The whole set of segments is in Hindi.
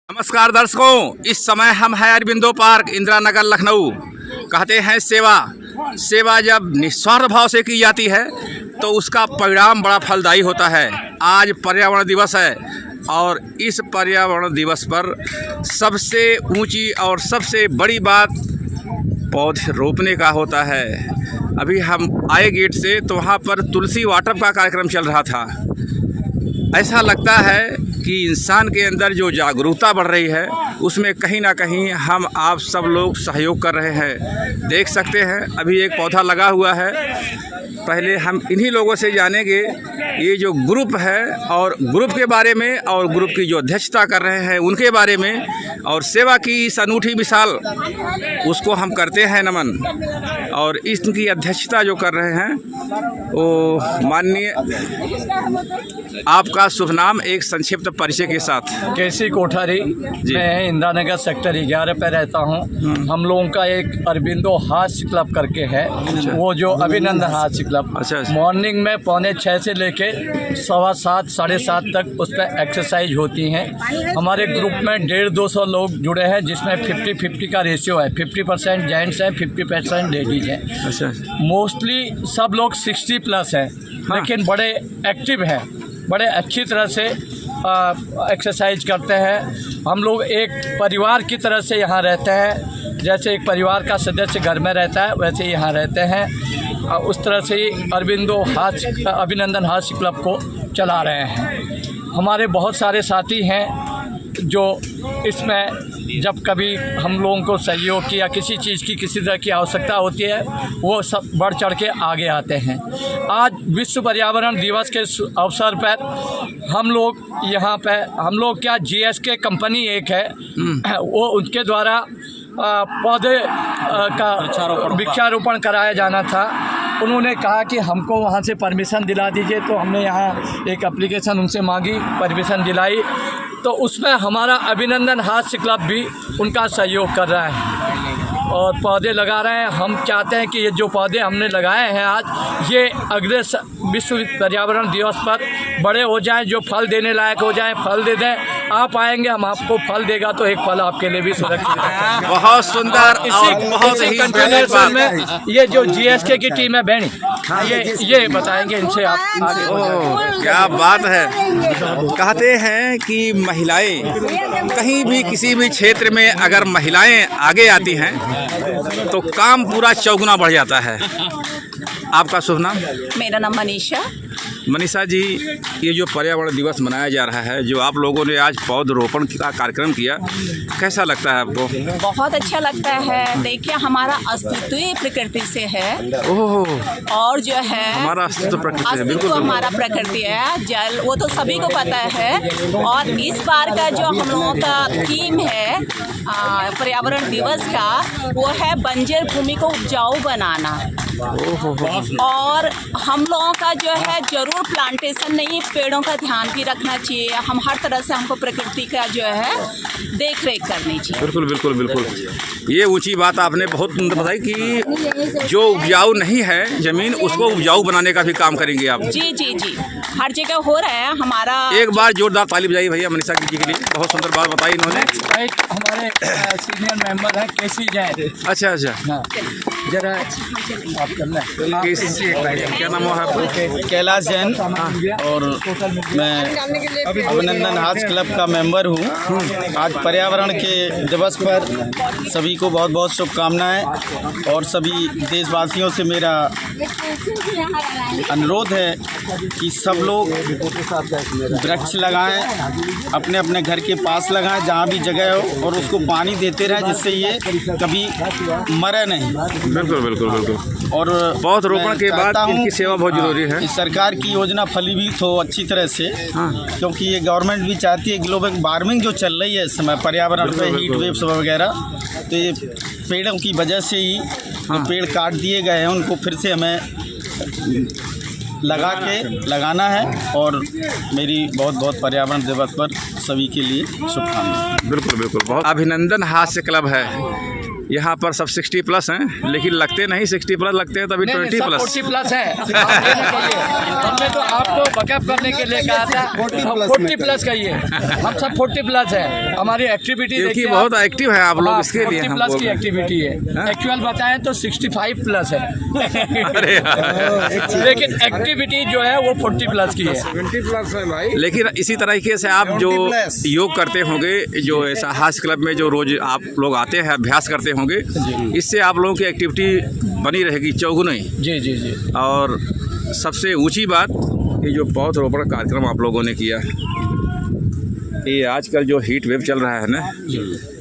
नमस्कार दर्शकों, इस समय हम हैं अरबिंदो पार्क, इंदिरा नगर, लखनऊ। कहते हैं सेवा जब निस्वार्थ भाव से की जाती है तो उसका परिणाम बड़ा फलदायी होता है। आज पर्यावरण दिवस है और इस पर्यावरण दिवस पर सबसे ऊंची और सबसे बड़ी बात पौधे रोपने का होता है। अभी हम आए गेट से तो वहाँ पर तुलसी वाटप का कार्यक्रम चल रहा था। ऐसा लगता है कि इंसान के अंदर जो जागरूकता बढ़ रही है उसमें कहीं ना कहीं हम आप सब लोग सहयोग कर रहे हैं। देख सकते हैं अभी एक पौधा लगा हुआ है। पहले हम इन्हीं लोगों से जानेंगे ये जो ग्रुप है और ग्रुप के बारे में और ग्रुप की जो अध्यक्षता कर रहे हैं उनके बारे में, और सेवा की इस अनूठी मिसाल उसको हम करते हैं नमन। और इसकी अध्यक्षता जो कर रहे हैं वो माननीय, आपका शुभ नाम एक संक्षिप्त परिचय के साथ। केसी कोठारी, मैं इंदिरा नगर सेक्टर 11 पे रहता हूँ। हम लोगों का एक अरबिंदो हास्य क्लब करके है, वो जो अभिनंदन हास्य क्लब। अच्छा। मॉर्निंग में 6:45 से लेके 7:15 साढ़े 7 तक उस पर एक्सरसाइज होती हैं। हमारे ग्रुप में 150-200 लोग जुड़े हैं, जिसमें 50-50 का रेशियो है। 50% जेंट्स हैं, 50% लेडीज़ हैं। अच्छा। मोस्टली सब लोग 60+ हैं, लेकिन बड़े एक्टिव हैं, बड़े अच्छी तरह से एक्सरसाइज करते हैं। हम लोग एक परिवार की तरह से यहाँ रहते हैं। जैसे एक परिवार का सदस्य घर में रहता है वैसे यहाँ रहते हैं। उस तरह से ही अभिनंदन हास्य क्लब को चला रहे हैं। हमारे बहुत सारे साथी हैं जो इसमें जब कभी हम लोगों को सहयोग की या किसी चीज़ की किसी तरह की आवश्यकता होती है वो सब बढ़ चढ़ के आगे आते हैं। आज विश्व पर्यावरण दिवस के अवसर पर हम लोग यहाँ पे GSK कंपनी एक है, वो उनके द्वारा पौधे का वृक्षारोपण कराया जाना था। उन्होंने कहा कि हमको वहाँ से परमिशन दिला दीजिए, तो हमने यहाँ एक एप्लीकेशन उनसे मांगी, परमिशन दिलाई। तो उसमें हमारा अभिनंदन हास्य क्लब भी उनका सहयोग कर रहा है और पौधे लगा रहे हैं। हम चाहते हैं कि ये जो पौधे हमने लगाए हैं आज, ये अगले विश्व पर्यावरण दिवस पर बड़े हो जाएं, जो फल देने लायक हो जाएं, फल दे दें। आप आएंगे, हम आपको फल देगा तो एक फल आपके लिए भी सुरक्षित है। बहुत सुंदर। इसी कंटिन्यूएशन में ये जो GSK की टीम है बहनी, ये बताएंगे इनसे आप आगे। क्या बात है। कहते हैं कि महिलाएं कहीं भी किसी भी क्षेत्र में अगर महिलाएं आगे आती हैं तो काम पूरा चौगुना बढ़ जाता है। आपका शुभ नाम? मेरा नाम मनीषा जी, ये जो पर्यावरण दिवस मनाया जा रहा है, जो आप लोगों ने आज पौधरोपण का कार्यक्रम किया, कैसा लगता है आपको? बहुत अच्छा लगता है। देखिए, हमारा अस्तित्व ही प्रकृति से है। ओह। और जो है हमारा अस्तित्व प्रकृति है। बिल्कुल, हमारा प्रकृति है। जल वो तो सभी को पता है। और इस बार का जो हम लोगों का थीम है पर्यावरण दिवस का, वो है बंजर भूमि को उपजाऊ बनाना। और हम लोगों का जो है जरूर प्लांटेशन नहीं, पेड़ों का ध्यान भी रखना चाहिए। हम हर तरह से हमको प्रकृति का जो है देख रेख करनी चाहिए। बिल्कुल बिल्कुल बिल्कुल। ये ऊंची बात आपने बहुत बताई कि जो उपजाऊ नहीं है ज़मीन, उसको उपजाऊ बनाने का भी काम करेंगे आप। जी जी जी, हर जगह हो रहा है हमारा। एक बार जोरदार ताली बजाइए भैया मनीषा जी के लिए, बहुत सुंदर बात बताई इन्होंने। हमारे सीनियर मेंबर हैं केसी जैन। अच्छा अच्छा। हाँ, जरा आप करना है। क्या नाम है आपको? कैलाश जैन, और मैं अभिनंदन हास्य क्लब का मेंबर हूँ। आज पर्यावरण के दिवस पर सभी को बहुत बहुत शुभकामनाएं, और सभी देशवासियों से मेरा अनुरोध है कि सब लोग वृक्ष लगाएं, अपने अपने घर के पास लगाएं जहाँ भी जगह हो, और उसको पानी देते रहें जिससे ये कभी मरे नहीं। बिल्कुल बिल्कुल बिल्कुल। और बहुत रोपण के बाद इनकी सेवा बहुत जरूरी है। इस सरकार की योजना फलीभूत हो अच्छी तरह से, क्योंकि ये गवर्नमेंट भी चाहती है ग्लोबल वार्मिंग जो चल रही है इस समय पर्यावरण पे, हीट वेव्स वगैरह, तो ये पेड़ों की वजह से ही पेड़ काट दिए गए हैं, उनको फिर से हमें लगाना है। और मेरी बहुत बहुत पर्यावरण दिवस पर सभी के लिए शुभकामनाएं। बिल्कुल बिल्कुल। बहुत अभिनंदन हास्य क्लब है यहाँ पर सब 60 प्लस हैं, लेकिन लगते नहीं 60 प्लस, लगते हैं तभी 20 प्लस। 40 प्लस है। हमने तो आपको बकअप करने के लिए कहा था 40 प्लस कहिए, हम सब 40 प्लस है। हमारी एक्टिविटी क्योंकि बहुत एक्टिव है आप लोग, इसके लिए 40 प्लस की एक्टिविटी है। एक्चुअल बताएं तो 65 प्लस है। अरे यार। लेकिन एक्टिविटी जो है वो 40 प्लस की है। 70 प्लस है भाई। लेकिन इसी तरीके से आप जो योग करते होंगे, जो ऐसा हास्य क्लब में जो रोज आप लोग आते हैं अभ्यास करते होंगे, इससे आप लोगों की एक्टिविटी बनी रहेगी चौगुनी। जी जी जी। और सबसे ऊंची बात, ये जो पौधरोपण कार्यक्रम आप लोगों ने किया, ये आजकल जो हीट वेव चल रहा है ना,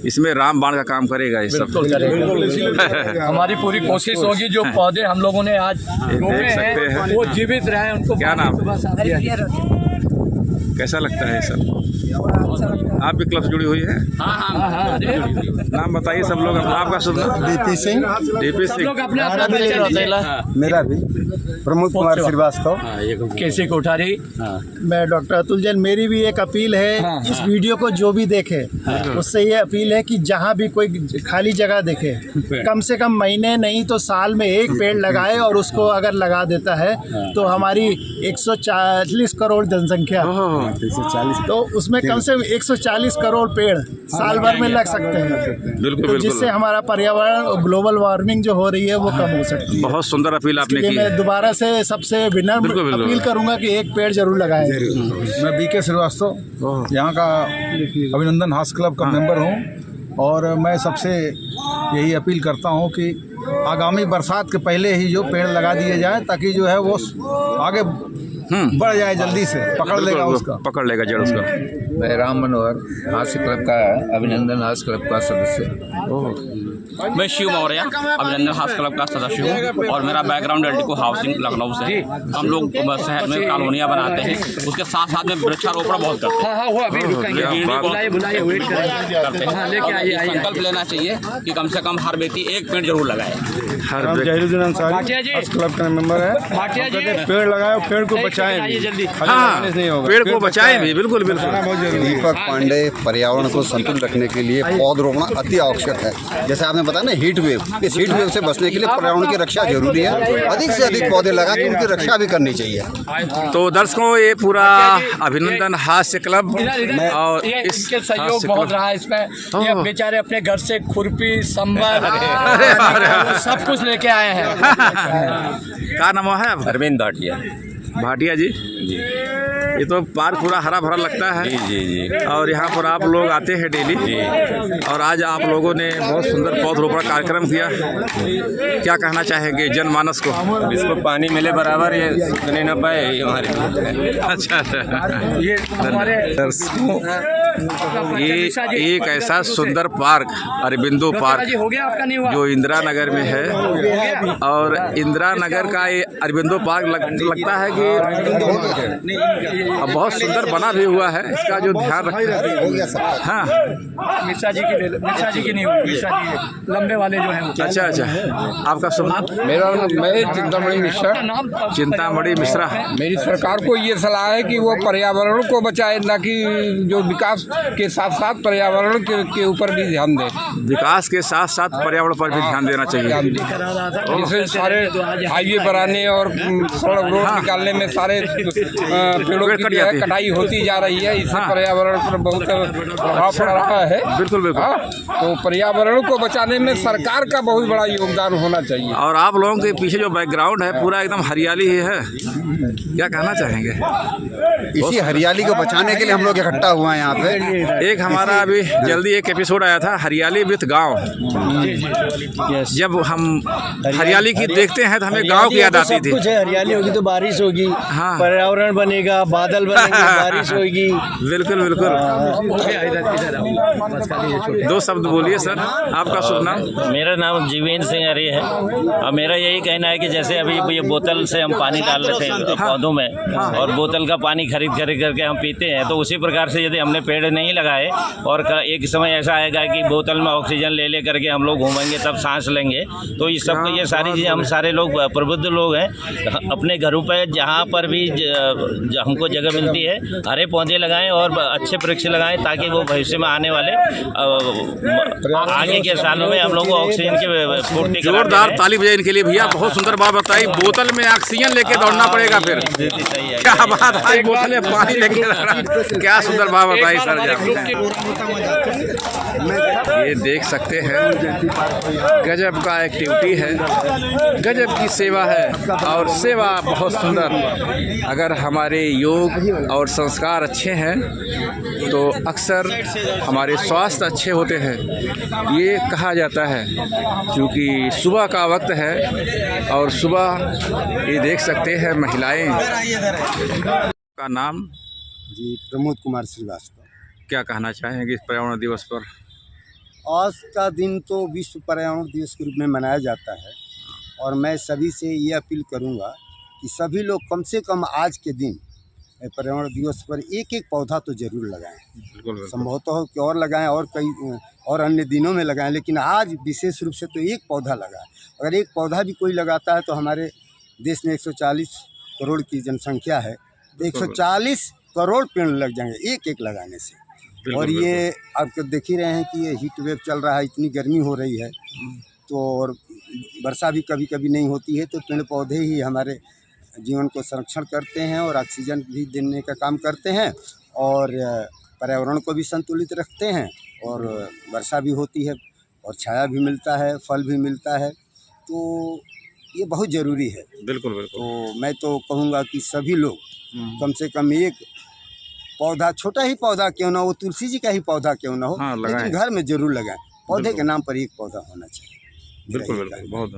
इसमें रामबाण का काम करेगा ये सब। बिल्कुल करेगा। हमारी पूरी कोशिश होगी जो पौधे हम लोगों ने आज रोपे सकते हैं। हैं वो जीवित रहे, उनको क्या नाम? हाँ कैसा लगता है ये सब? आप भी क्लब से जुड़ी हुई है? हाँ। नाम बताइए सब लोग। आपका शुभ नाम? डीपी सिंह। डीपी सब सिंह। लोग अपने अपना परिचय दीजिए। मेरा भी प्रमोद कुमार श्रीवास्तव। केसी कोठारी। मैं डॉक्टर अतुल जैन। मेरी भी एक अपील है, इस वीडियो को जो भी देखे उससे ये अपील है कि जहाँ भी कोई खाली जगह देखे, कम से कम महीने नहीं तो साल में एक पेड़ लगाए, और उसको अगर लगा देता है तो हमारी 140 करोड़ जनसंख्या, तो उसमें कम से कम 140 करोड़ पेड़ साल भर में लग सकते हैं। बिल्कुल तो जिससे हमारा पर्यावरण, ग्लोबल वार्मिंग जो हो रही है वो कम हो सकती है। बहुत सुंदर अपील आपने की मैं है। दोबारा से सबसे विनम्र अपील करूंगा कि एक पेड़ जरूर लगाएं। मैं बीके श्रीवास्तव, यहाँ का अभिनंदन हास्य क्लब का मेंबर हूँ, और मैं सबसे यही अपील करता हूँ कि आगामी बरसात के पहले ही जो पेड़ लगा दिए जाए, ताकि जो है वो आगे बढ़ जाए, जल्दी से पकड़ लेगा उसका, पकड़ लेगा जड़ उसका। मैं राम मनोहर हास्य क्लब का अभिनंदन हास्य क्लब का सदस्य। मैं शिव मौर्य अभिनंदन हास्य क्लब का सदस्य हूँ, और मेरा बैकग्राउंड एल्टिको हाउसिंग लखनऊ से है। हम लोग शहर में कॉलोनियाँ बनाते हैं, उसके साथ साथ में वृक्षारोपण बहुत करते हैं। वो अभी करते हैं। संकल्प लेना चाहिए कि कम से कम हर व्यक्ति एक पेड़ जरूर लगाए। जहीरुद्दीन अंसारी हास्य क्लब का मेंबर है। पेड़ लगाए, पेड़ को बचाएं भी। हाँ, पेड़ को बचाएं भी। बिल्कुल बिल्कुल। दीपक पांडे, पर्यावरण को संतुलित रखने के लिए पौधरोपण अति आवश्यक है। जैसे आपने बताया ना हीट वेव, इस हीट वेव से बचने के लिए पर्यावरण की रक्षा जरूरी है। अधिक से अधिक पौधे लगा के उनकी रक्षा भी करनी चाहिए। तो दर्शकों, ये पूरा अभिनंदन हास्य क्लब और इसके सहयोग बहुत रहा इसमें। ये बेचारे अपने घर से खुरपी, संबल, सब कुछ लेके आए हैं। क्या नाम है आपका? अरविंद भाटिया। भाटिया जी। ये तो पार्क पूरा हरा भरा लगता है। जी। और यहाँ पर आप लोग आते हैं डेली, और आज आप लोगों ने बहुत सुंदर पौधरोपण कार्यक्रम किया। क्या कहना चाहेंगे जनमानस को? जिसको पानी मिले बराबर, ये सुनने न पाए, ये हमारे। अच्छा, ये हमारे ये एक ऐसा सुंदर पार्क अरबिंदो पार्क हो गया आपका, नहीं हुआ? जो इंदिरा नगर में है, और इंदिरा नगर का ये अरबिंदो पार्क लगता है कि बहुत सुंदर बना भी हुआ है। इसका जो ध्यान रखें। हाँ, मिश्रा जी की नहीं हुई, मिश्रा जी लंबे वाले जो हैं। अच्छा। आपका शुभ नाम? मेरा नाम मैं चिंतामणि मिश्रा। चिंतामणि मिश्रा। मेरी सरकार को ये सलाह है कि वो पर्यावरण को बचाए, ना कि जो विकास के साथ साथ पर्यावरण के ऊपर भी ध्यान दें। विकास के साथ साथ पर्यावरण पर भी ध्यान देना चाहिए। जैसे सारे हाईवे बनाने और सड़क रोड निकालने में सारे पेड़ों की जो है कटाई होती जा रही है, इससे पर्यावरण पर बहुत प्रभाव पड़ रहा है। बिल्कुल। तो पर्यावरण को बचाने में सरकार का बहुत बड़ा योगदान होना चाहिए। और आप लोगों के पीछे जो बैकग्राउंड है पूरा एकदम हरियाली ही है। क्या कहना चाहेंगे? इसी हरियाली को बचाने के लिए हम लोग इकट्ठा हुए हैं यहाँ पे। एक हमारा अभी जल्दी एक एपिसोड आया था, हरियाली विथ गांव। जब हम हरियाली की देखते हैं तो हमें गांव की याद आती थी। कुछ है, हरियाली होगी तो बारिश होगी, हाँ। पर्यावरण बनेगा, बादल बनेंगे, बारिश होगी। बिल्कुल। दो शब्द बोलिए सर। आपका शुभ नाम? मेरा नाम जीवेंद्र सिंह हरी है, और मेरा यही कहना है कि जैसे अभी ये बोतल से हम पानी डाल रहे थे पौधों में, और बोतल का पानी पानी खरीद करके हम पीते हैं, तो उसी प्रकार से यदि हमने पेड़ नहीं लगाए और एक समय ऐसा आएगा कि बोतल में ऑक्सीजन ले करके हम लोग घूमेंगे तब सांस लेंगे। तो इस सब ये सारी चीज़ें हम सारे लोग प्रबुद्ध लोग हैं, अपने घरों पर जहाँ पर भी हमको जगह मिलती है हरे पौधे लगाएं और अच्छे वृक्ष लगाएं, ताकि वो भविष्य में आने वाले आगे के सालों में हम लोग को ऑक्सीजन की पूर्ति। जोरदार ताली बजाए इनके लिए भैया, बहुत सुंदर बात बताई। बोतल में ऑक्सीजन लेके दौड़ना पड़ेगा फिर, क्या बात है, बोतल में पानी लेके, क्या सुंदर बात बताई सर। ये देख सकते हैं गजब का एक्टिविटी है, गजब की सेवा है, और सेवा बहुत सुंदर। अगर हमारे योग और संस्कार अच्छे हैं तो अक्सर हमारे स्वास्थ्य अच्छे होते हैं। ये कहा जाता है क्योंकि सुबह का वक्त है और सुबह ये देख सकते हैं महिलाएं। का नाम जी प्रमोद कुमार श्रीवास्तव। क्या कहना चाहेंगे इस पर्यावरण दिवस पर? आज का दिन तो विश्व पर्यावरण दिवस के रूप में मनाया जाता है, और मैं सभी से ये अपील करूंगा कि सभी लोग कम से कम आज के दिन पर्यावरण दिवस पर एक एक पौधा तो ज़रूर लगाएं। संभवतः हो कि और लगाएं और कई और अन्य दिनों में लगाएं, लेकिन आज विशेष रूप से तो एक पौधा लगाएं। अगर एक पौधा भी कोई लगाता है तो हमारे देश में 140 करोड़ की जनसंख्या है, तो 140 करोड़ पेड़ लग जाएंगे एक एक लगाने से। और ये आप देख ही रहे हैं कि ये हीट वेव चल रहा है, इतनी गर्मी हो रही है, तो और वर्षा भी कभी कभी नहीं होती है। तो पेड़ पौधे ही हमारे जीवन को संरक्षण करते हैं और ऑक्सीजन भी देने का काम करते हैं, और पर्यावरण को भी संतुलित रखते हैं, और वर्षा भी होती है और छाया भी मिलता है, फल भी मिलता है। तो ये बहुत ज़रूरी है। बिल्कुल बिल्कुल। तो मैं तो कहूँगा कि सभी लोग कम से कम एक पौधा, छोटा ही पौधा क्यों ना हो, तुलसी जी का ही पौधा क्यों ना हो, लेकिन घर में ज़रूर लगाएं। पौधे के नाम पर एक पौधा होना चाहिए। बिल्कुल बिल्कुल, बहुत